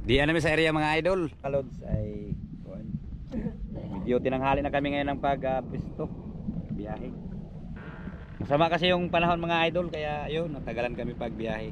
Di namin sa area mga idol. Kalods ay medyo tinanghali na kami ngayon ng pag-pisto, biyahe. Masama kasi yung panahon mga idol, kaya yun, natagalan kami pagbiyahe.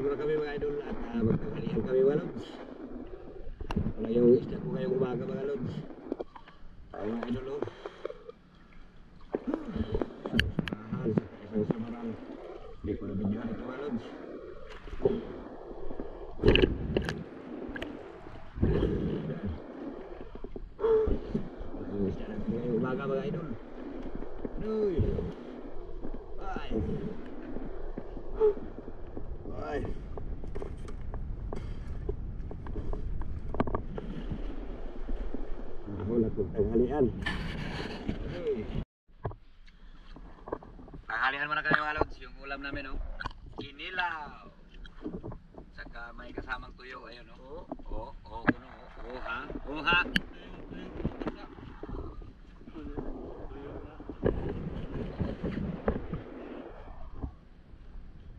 Muna kami mga idol at magtanghalian kami mga lods. Wala yung isda ko ngayong umaga mga lods. Mga idol o. Mahal sa isang samaran. Hindi ko na videohan ito mga lods. Wala yung isda natin ngayong umaga mga idol. Uy! Bye! Bye! Tanghalian. Tanghalian muna kami mga lods. Yung ulam namin, oh. Kinilaw. Sa may kasamang tuyo, ayun no. Oo. Kuno. Oo ha.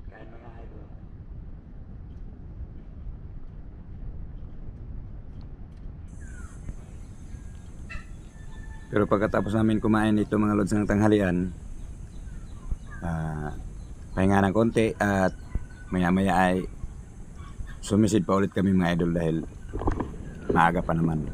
Kain mga idol. Pero pagkatapos namin kumain dito mga lods ng tanghalian, pahinga ng konti at maya-maya ay sumisid pa ulit kami mga idol dahil maaga pa naman.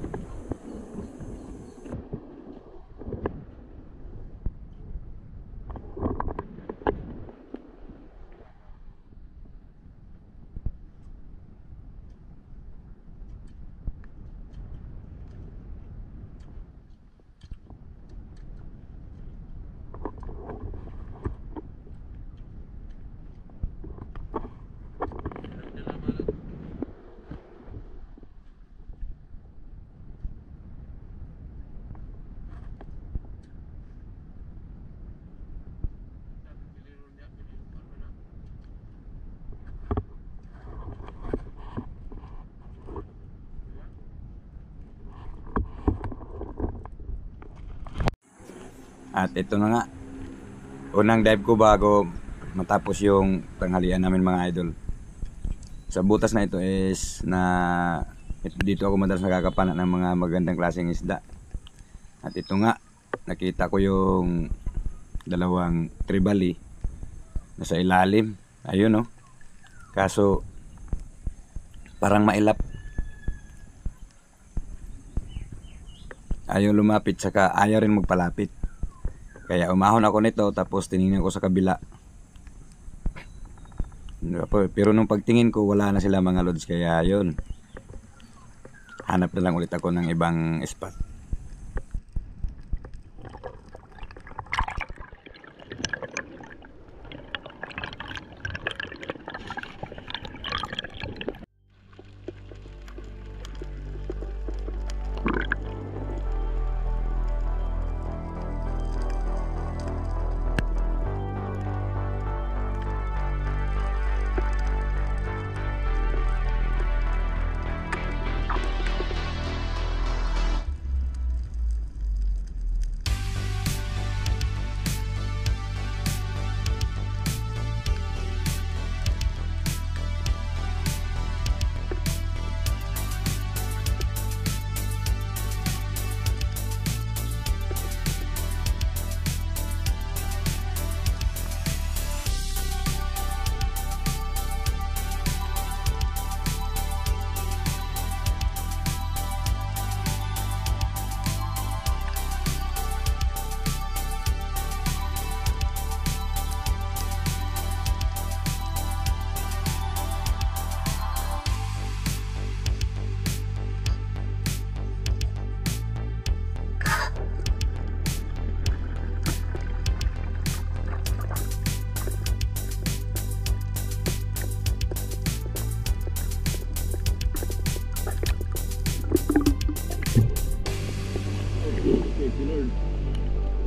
At ito na nga, unang dive ko bago matapos yung tanghalian namin mga idol. Sa butas na ito is dito ako madalas nakakapanat ng mga magandang klaseng isda. At ito nga, nakita ko yung dalawang tribali nasa ilalim. Ayun no. Kaso parang mailap. Ayaw lumapit saka ayaw rin magpalapit. Kaya umahon ako nito tapos tiningnan ko sa kabila. Pero nung pagtingin ko wala na sila mga lods, kaya yun. Hanap na lang ulit ako ng ibang spot.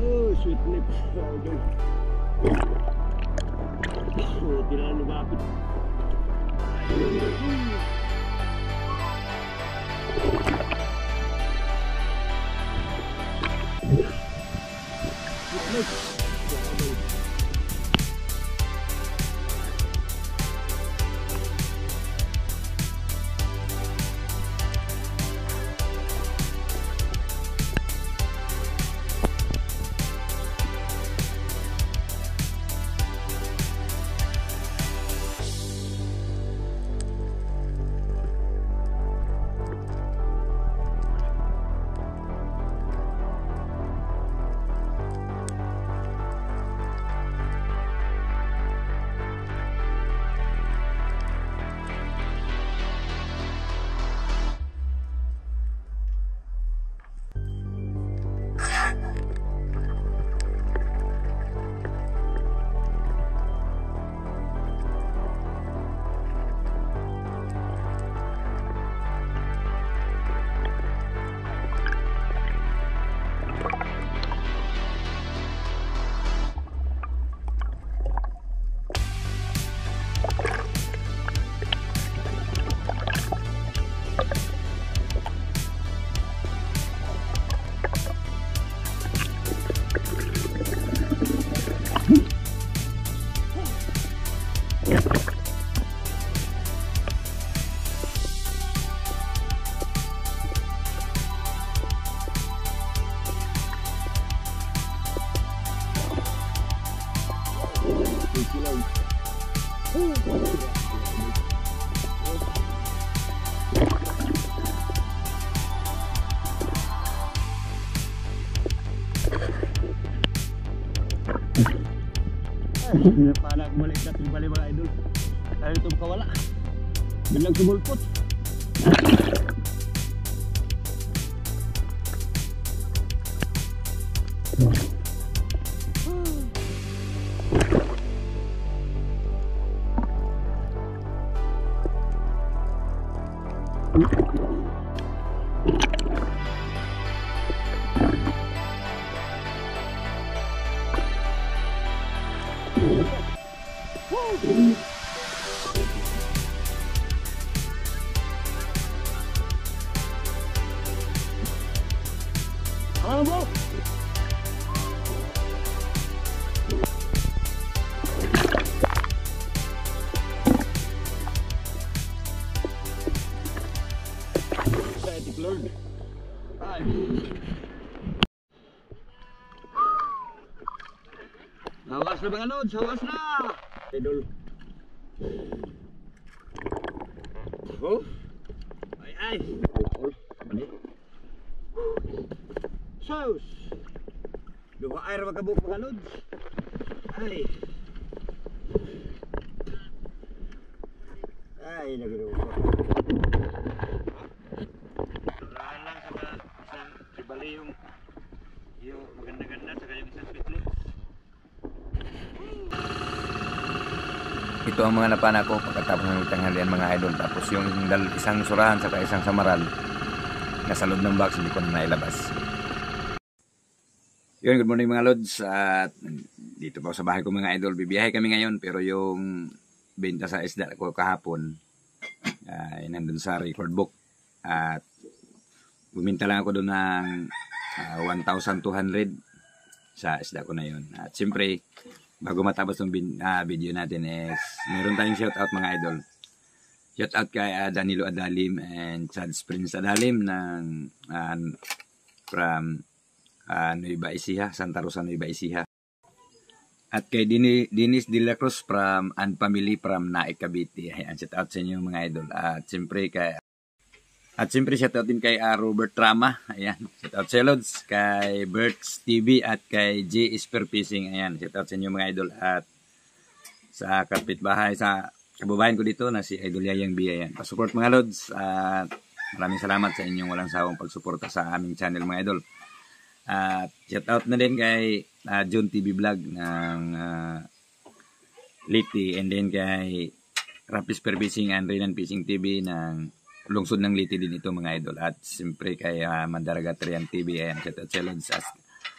Oh, sweet lips. Oh, di na lumapit. Sweet lips. Paano ako balik natin balik mga idol. Dahil ito makawala. Biglang sumulpot. Ano bro? Excited Lord. Ay. Hawas na mga lods, hawas na! Idol. Oh? Ay ay! Alaol. Mani. Sus! Duha air magkabuk mga lods. Ay! Ay, nagiro ko. Wala lang sa isang ibali yung maganda-ganda sa yung isang sweetlet. Ito ang mga napana ko pagkatapos ng tanghalian mga idol. Tapos yung isang surahan sa isang samaral nasa loob ng box, hindi ko na nailabas. Yun, good morning mga lods. At dito pa sa bahay ko mga idol. Bibiyahe kami ngayon pero yung benta sa isda ko kahapon ay nandun sa record book. At buminta lang ako doon ng 1,200 sa isda ko na yun. At siyempre, bago matapos ng video natin is meron tayong shoutout mga idol. Shoutout kay Danilo Adalim and Chad Prince Adalim ng from Nueva Ecija, Santa Rosa Nueva Ecija. At kay Dennis De La Cruz from and family from Naik Cavite. Ayan, shoutout sa inyo mga idol. At siyempre shoutout din kay Robert Trama. Ayan, shoutout sa Lods, kay Bert's TV at kay J. Esper Fishing. Ayan, shoutout sa inyo mga idol. At sa kapitbahay, sa kababayan ko dito na si Idol Yayang B. Ayan, pasupport mga Lods. At maraming salamat sa inyong walang sawang pagsuporta sa aming channel mga idol. At shoutout na din kay John TV Vlog ng Liti, and then kay Rapis Per Fishing and Renan Fishing TV ng lungsod ng Liti din ito mga idol. At siyempre kay Mandaragat Rian TV. Ayan, shoutout sa Lods.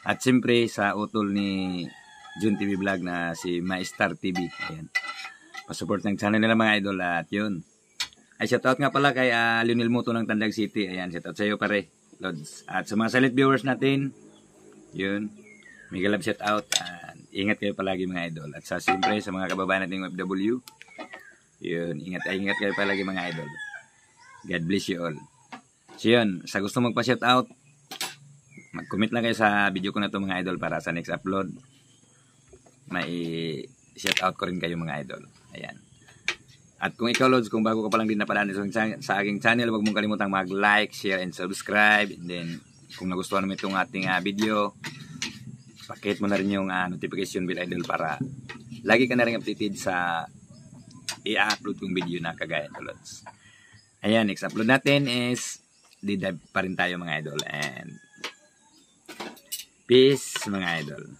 At siyempre sa utol ni John TV Vlog na si Maestar TV. Ayan, pasupport ng channel nila mga idol. At yun, ay shoutout nga pala kay Lionel Moto ng Tandag City. Ayan, shoutout sa iyo pare Lods. At sa mga silent viewers natin, yun, mega love shoutout. Ingat kayo palagi mga idol. At sa siyempre sa mga kababayan nating OFW, yun, ingat kayo palagi mga idol. God bless you all. So yun, sa gusto magpa-shoutout, mag-comment lang kayo sa video ko na to mga idol para sa next upload may shoutout ko rin kayo mga idol. Ayan. At kung ikaw Lods, kung bago ka pa lang din napadaan sa aking channel, huwag mong kalimutang mag-like, share, and subscribe. And then, kung nagustuhan mo itong ating video, pakihit mo na rin yung notification bell idol para lagi ka na rin updated sa i-upload kong video na kagaya ito Lods. Ayan, next upload natin is dive pa rin tayo mga idol. And peace mga idol.